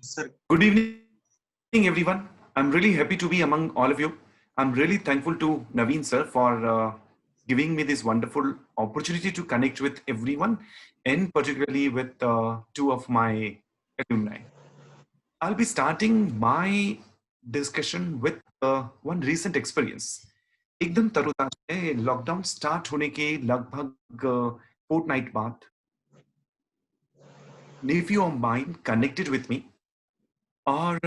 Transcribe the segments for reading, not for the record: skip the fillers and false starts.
Sir, Good evening, everyone. I'm really happy to be among all of you. I'm really thankful to Naveen sir for giving me this wonderful opportunity to connect with everyone, and particularly with two of my alumni. I'll be starting my discussion with one recent experience. एकदम तरोताजा है lockdown start होने के लगभग Fortnite बाद nephew of mine connected with me और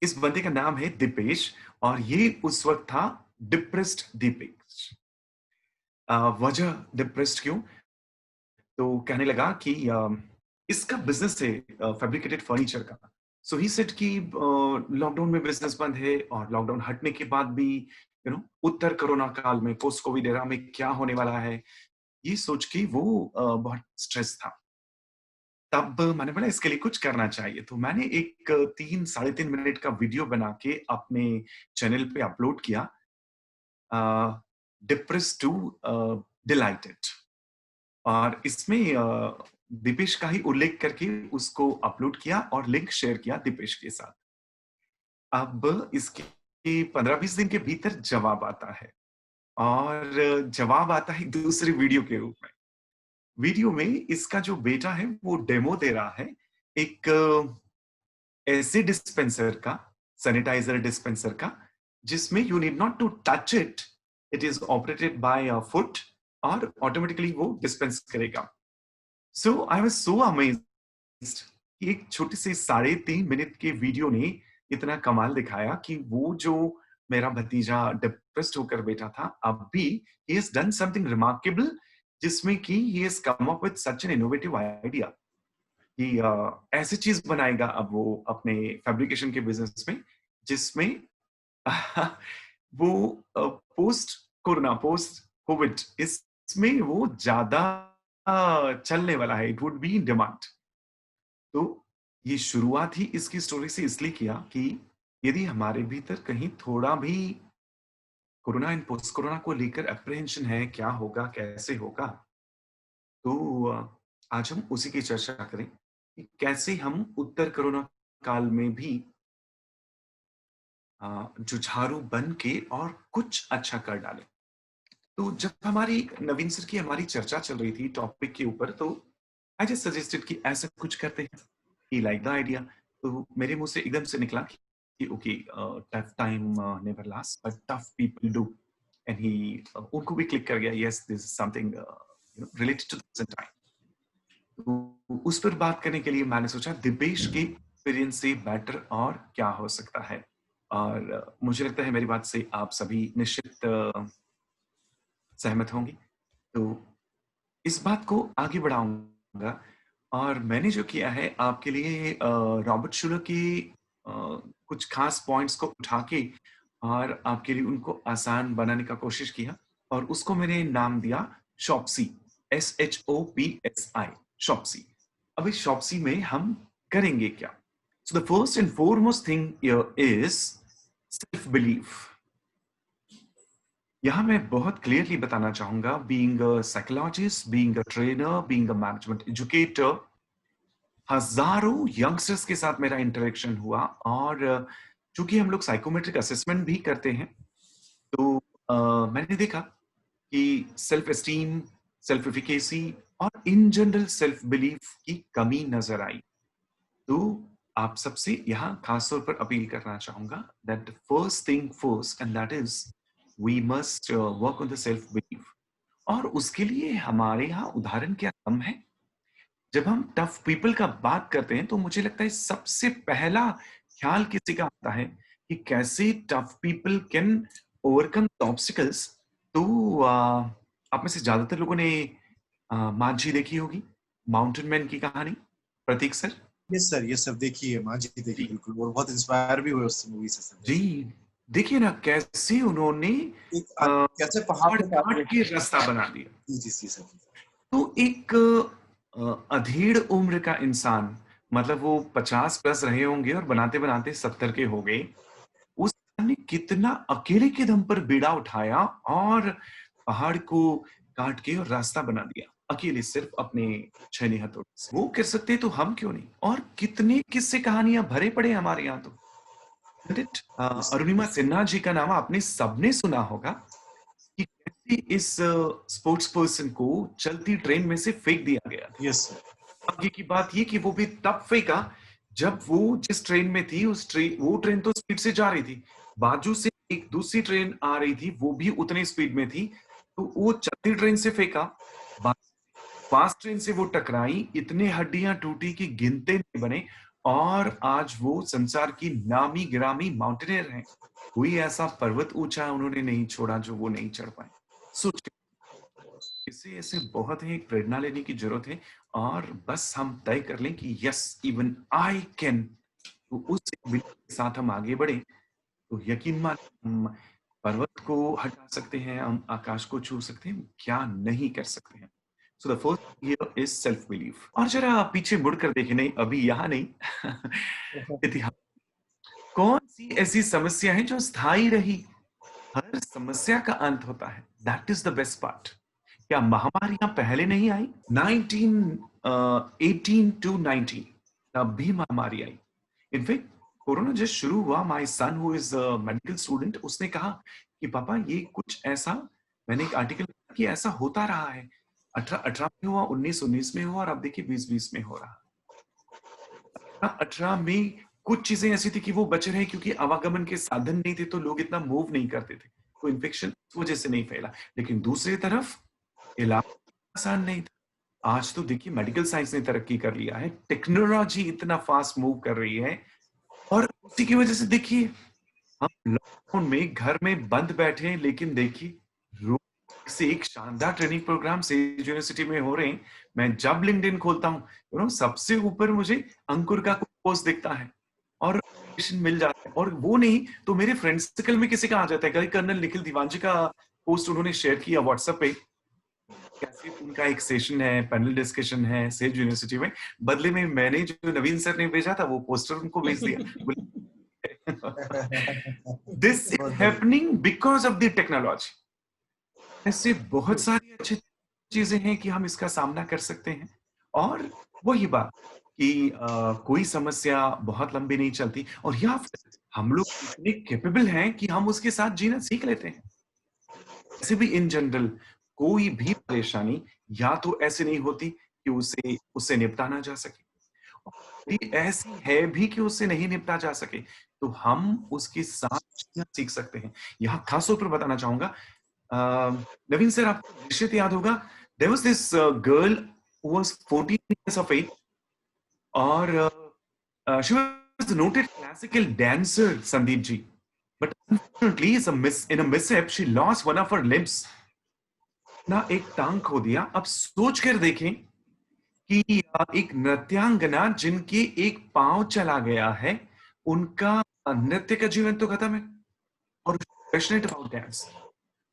इस बंदे का नाम है दीपेश और ये उस वक्त था डिप्रेस्ड दीपेश। वजह डिप्रेस्ड क्यों? तो कहने लगा कि इसका बिजनेस है फैब्रिकेटेड फर्नीचर का। सो ही सेड कि लॉकडाउन में बिजनेस बंद है और लॉकडाउन हटने के बाद भी उत्तर कोरोना काल में पोस्ट कोविड एरा में क्या होने वाला है, ये सोच के वो बहुत स्ट्रेस था। तब मैंने बोला इसके लिए कुछ करना चाहिए, तो मैंने एक 3 साढ़े 3 मिनट का वीडियो बना के अपने चैनल पे अपलोड किया, डिप्रेस टू डिलाइटेड, और इसमें दीपेश का ही उल्लेख करके उसको अपलोड किया और लिंक शेयर किया दीपेश के साथ। अब इसके 15-20 दिन के भीतर जवाब आता है, और जवाब आता है दूसरे वीडियो के रूप में। वीडियो में इसका जो बेटा है वो डेमो दे रहा है एक ऐसे डिस्पेंसर का, सैनिटाइजर डिस्पेंसर का, जिसमें you need not to touch it, it is operated by a foot और ऑटोमेटिकली वो डिस्पेंस करेगा। So I was so amazed कि एक छोटी सी 3.5 मिनट के वीडियो ने इतना कमाल दिखाया कि वो जो मेरा भतीजा डिप्रेस्ड होकर बैठा था, अब भी he has done something remarkable, जिसमें कि he has come up with such an innovative idea कि ऐसी चीज बनाएगा अब वो अपने फैब्रिकेशन के बिजनेस में, जिसमें वो पोस्ट कोरोना, पोस्ट कोविड, इसमें वो ज्यादा चलने वाला है, it would be in demand. तो ये शुरुआत ही इसकी स्टोरी से इसलिए किया कि यदि हमारे भीतर कहीं थोड़ा भी कोरोना एंड पोस्ट कोरोना को लेकर अप्रहेंशन है, क्या होगा कैसे होगा, तो आज हम उसी की चर्चा करें कि कैसे हम उत्तर कोरोना काल में भी जुझारू बन के और कुछ अच्छा कर डाले। तो जब हमारी नवीन सर की हमारी चर्चा चल रही थी टॉपिक के ऊपर, तो आई जस्ट सजेस्टेड कि ऐसा कुछ करते हैं, ही लाइक द आइडिया। तो मेरे मुंह से एकदम से निकला कि okay, tough time never last but tough people do, and ही उनको भी क्लिक कर गया, yes this is something related to this time. तो उस पर बात करने के लिए मैंने सोचा दीपेश के एक्सपीरियंस से बेटर और क्या हो सकता है, और मुझे लगता है मेरी बात से आप सभी निश्चित सहमत होंगे। तो इस बात को आगे बढ़ाऊंगा, और मैंने जो किया है आपके लिए रॉबर्ट शुलर के कुछ खास पॉइंट्स को उठा के और आपके लिए उनको आसान बनाने का कोशिश किया, और उसको मैंने नाम दिया शॉप्सी, SHOPSI, शॉप्सी। अब इस शॉप्सी में हम करेंगे क्या? So the first and foremost thing is self belief. यहाँ मैं बहुत क्लियरली बताना चाहूंगा, being a psychologist, being a trainer, being a management educator, हजारों यंगस्टर्स के साथ मेरा इंटरेक्शन हुआ, और चूंकि हम लोग साइकोमेट्रिक असेसमेंट भी करते हैं, तो मैंने देखा कि सेल्फ एस्टीम, सेल्फ एफिकेसी और इन जनरल सेल्फ बिलीफ की कमी नजर आई। तो आप सबसे यहाँ खासतौर पर अपील करना चाहूंगा that first thing first, and that is we must work on the self belief. और उसके लिए हमारे यहाँ उदाहरण क्या कम है। जब हम टफ पीपल का बात करते हैं तो मुझे लगता है सबसे पहला ख्याल किसी का आता है कि कैसे tough people can overcome obstacles. तो आप में से ज्यादातर लोगों ने मांझी देखी होगी, माउंटेन मैन की कहानी, प्रतीक सर। ये सब देखिए, मांझी देखिए जी बिल्कुल, और बहुत इंस्पायर भी हुए उस मूवी से सर। जी, देखिए ना कैसे उन्होंने एक कैसे पहाड़ पहाड़ पे काट काट के रास्ता बना दिया। जी सर। तो एक अधेड़ उम्र का इंसान, मतलब वो 50 प्लस रहे होंगे और बनाते बनाते 70 के हो गए, उस इंसान ने कितना अकेले के दम पर बीड़ा उठाया और पहाड़ को काट के और रास्ता बना दिया। अकेले सिर्फ अपने छेनी हथौड़े से। वो कर सकते हैं तो हम क्यों नहीं? और कितने किस्से कहानियां भरे पड़े हैं हमारे यहाँ तो। Yes, अरुणिमा सिन्हा जी का नाम आपने सबने सुना होगा कि कैसे इस स्पोर्ट्स पर्सन को चलती ट्रेन में से फेंक दिया गया था। yes, sir. आगे की बात ये कि वो भी तब फेंका जब वो जिस ट्रेन में थी वो ट्रेन तो स्पीड से जा रही थी, बाजू से एक दूसरी ट्रेन आ रही थी, वो भी उतनी स्पीड में थी, तो वो चलती ट्रेन से फेंका, फास्ट ट्रेन से वो टकराई, इतने हड्डियां टूटी कि गिनते नहीं बने, और आज वो संसार की नामी गिरामी माउंटेनियर हैं। कोई ऐसा पर्वत ऊंचा उन्होंने नहीं छोड़ा जो वो नहीं चढ़ पाए। सोच, इससे ऐसे बहुत ही प्रेरणा लेने की जरूरत है, और बस हम तय कर लें कि यस इवन आई कैन, तो उस belief के साथ हम आगे बढ़े, तो यकीन मान हम पर्वत को हटा सकते हैं, हम आकाश को छू सकते हैं, क्या नहीं कर सकते हैं। So the first here is self belief. और जरा पीछे मुड़कर देखें, नहीं अभी यहाँ नहीं इतिहास, कौन सी ऐसी समस्या है जो स्थायी रही? हर समस्या का अंत होता है, that is the best part. क्या महामारियां पहले नहीं आई? 18 टू 19 तब भी महामारी आई। इनफैक्ट कोरोना जब शुरू हुआ, my son who is medical student, उसने कहा कि पापा ये कुछ ऐसा, मैंने एक आर्टिकल पढ़ा कि ऐसा होता रहा है, 18 में हुआ, 19 में हुआ, और अब देखिए 20 में हो रहा। 18 में कुछ चीजें ऐसी थी कि वो बचे रहे क्योंकि आवागमन के साधन नहीं थे, तो लोग इतना मूव नहीं करते थे, तो इन्फेक्शन इस वजह से नहीं फैला। लेकिन दूसरी तरफ इलाज आसान नहीं था। आज तो देखिए मेडिकल साइंस ने तरक्की कर लिया है, टेक्नोलॉजी इतना फास्ट मूव कर रही है, और उसी की वजह से देखिए हम लॉकडाउन में घर में बंद बैठे हैं, लेकिन देखिए रोज से एक शानदार ट्रेनिंग प्रोग्राम से यूनिवर्सिटी में हो रहे हैं। मैं जब लिंक्डइन खोलता हूँ, सबसे ऊपर मुझे अंकुर का पोस्ट दिखता है और मिल जाता है, और वो नहीं तो मेरे फ्रेंड सर्कल में किसी का आ जाता है। कल कर्नल निखिल दीवानजी का पोस्ट उन्होंने शेयर किया व्हाट्सएप पे, कैसे उनका एक सेशन है, पैनल डिस्कशन है सेज यूनिवर्सिटी में, बदले में मैंने जो नवीन सर ने भेजा था वो पोस्टर उनको भेज दिया। दिस इज बहुत बढ़िया। Happening because of the technology. ऐसे बहुत सारी अच्छी चीजें हैं कि हम इसका सामना कर सकते हैं, और वही बात कि कोई समस्या बहुत लंबी नहीं चलती, और या फिर हम लोग इतने कैपेबल हैं कि हम उसके साथ जीना सीख लेते हैं। ऐसे भी इन जनरल कोई भी परेशानी या तो ऐसे नहीं होती कि उससे निपटा ना जा सके, यदि ऐसी है भी कि उससे नहीं निपटा जा सके, तो हम उसके साथ जीना सीख सकते हैं। यहाँ खास तौर पर बताना चाहूंगा, नवीन सर आपको निश्चित याद होगा, there was this girl who was 14 years of age, और she was noted classical dancer, Sandeep ji, but unfortunately in a mishap she lost one of her limbs, ना एक टांग खो दिया। अब सोच कर देखें कि एक नृत्यांगना जिनके एक पांव चला गया है, उनका नृत्य का जीवन तो खत्म है, और पैशनेट अबाउट डांस।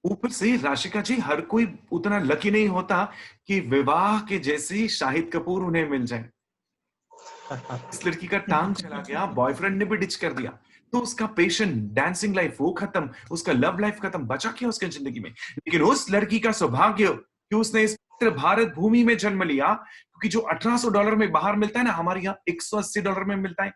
ऊपर से राशिका जी, हर कोई उतना लकी नहीं होता कि विवाह के जैसे ही शाहिद कपूर उन्हें मिल जाए। इस लड़की का टांग चला गया, बॉयफ्रेंड ने भी डिच कर दिया, तो उसका पैशन डांसिंग लाइफ वो खत्म, उसका लव लाइफ खत्म, बचा क्या उसके जिंदगी में? लेकिन उस लड़की का सौभाग्य कि उसने इस भारत भूमि में जन्म लिया, क्योंकि जो $1800 में बाहर मिलता है ना, हमारे यहाँ $180 में मिलता है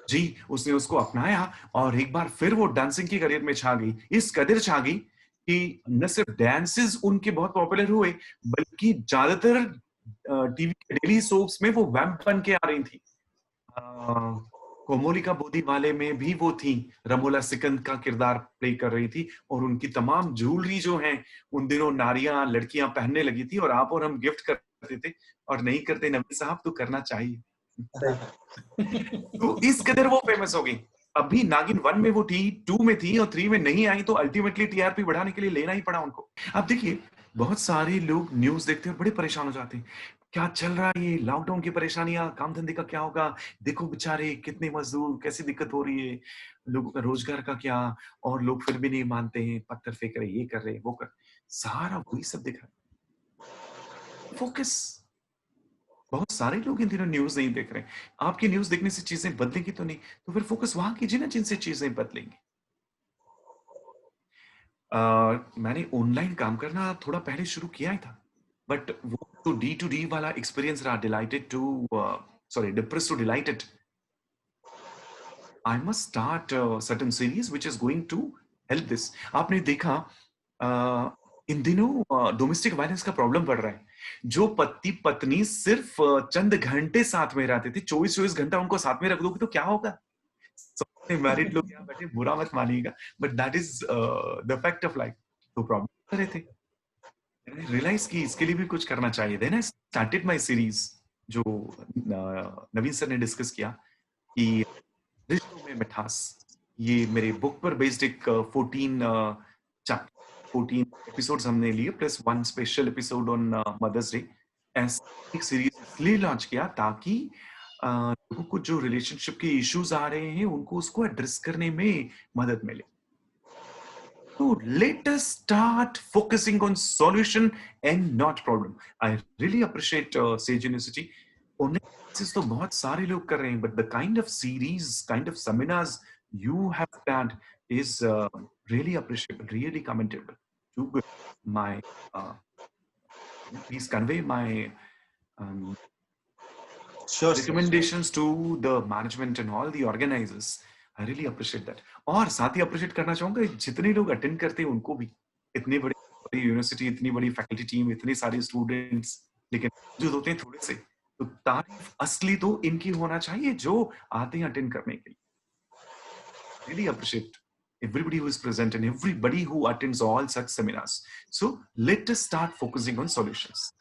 जी। उसने उसको अपनाया, और एक बार फिर वो डांसिंग की करियर में छा गई, इस कदर छा गई कि न सिर्फ डांसेस उनके बहुत पॉपुलर हुए, बल्कि ज्यादातर टीवी के डेली सोप्स में वो वैम्प बन के आ रही थी। कोमोलिका बोदी वाले में भी वो थी, रमोला सिकंद का किरदार प्ले कर रही थी, और उनकी तमाम ज्वेलरी जो है उन दिनों नारियां लड़कियां पहनने लगी थी, और आप और हम गिफ्ट करते थे, और नहीं करते नबी साहब, तो करना चाहिए। तो इस कदर वो फेमस हो गई। अभी नागिन 1 में वो थी, 2 में थी, और 3 में नहीं आई, तो अल्टीमेटली टीआरपी बढ़ाने के लिए लेना ही पड़ा उनको। अब देखिए बहुत सारे लोग न्यूज देखते हैं, बड़े परेशान हो जाते हैं, क्या चल रहा है ये लॉकडाउन की परेशानियां, काम धंधे का क्या होगा, देखो बेचारे कितने मजदूर, कैसी दिक्कत हो रही है, लोगों का रोजगार का क्या, और लोग फिर भी नहीं मानते हैं, पत्थर फेंक रहे, ये कर रहे, वो कर, सारा वही सब दिख रहा है। फोकस, बहुत सारे लोग इन दिनों न्यूज नहीं देख रहे। आपकी न्यूज देखने से चीजें बदलेंगी तो नहीं, तो फिर फोकस वहां कीजिए ना जिनसे चीजें बदलेंगी। मैंने ऑनलाइन काम करना थोड़ा पहले शुरू किया ही था, बट वो तो डी टू डी वाला एक्सपीरियंस रहा, delighted to sorry depress to delighted. I must start a certain series which is going to help this. आपने देखा इन दिनों डोमेस्टिक वायलेंस का प्रॉब्लम बढ़ रहा है. जो पति पत्नी सिर्फ चंद घंटे साथ में रहते थे, 24-24 घंटा उनको साथ में रख दोगे तो क्या होगा? मैरिड लोग यहाँ बैठे बुरा मत मानिएगा, but that is the fact of life. तो प्रॉब्लम कर रहे थे, मैंने रियलाइज की इसके लिए भी कुछ करना चाहिए. Then I started my series जो नवीन सर ने डिस्कस किया कि रिश्तों में मिठास. ये मेरे बुक पर बेस्ड एक 14 एपिसोड्स हमने लिए plus 1 special episode on mother's day. ऐसी एक सीरीज इसलिए लॉन्च किया ताकि लोगों को जो रिलेशनशिप के इश्यूज आ रहे हैं उनको उसको एड्रेस करने में मदद मिले. So let us start focusing on solution and not problem. I really appreciate Sage University. Online classes तो बहुत सारे लोग कर रहे हैं, but the kind of series, kind of seminars you have planned is really appreciable, really commendable. Too good. My please convey my Sure, sir. recommendations to the management and all the organizers. I really appreciate that. और साथ ही appreciate करना चाहूंगा जितने लोग attend करते हैं उनको भी. इतनी बड़ी यूनिवर्सिटी, इतनी बड़ी फैकल्टी टीम, इतने सारे स्टूडेंट्स, लेकिन जो होते हैं थोड़े से. तो तारीफ असली तो इनकी होना चाहिए जो आते हैं अटेंड करने के लिए. Really appreciate everybody who is present and everybody who attends all such seminars. So let us start focusing on solutions.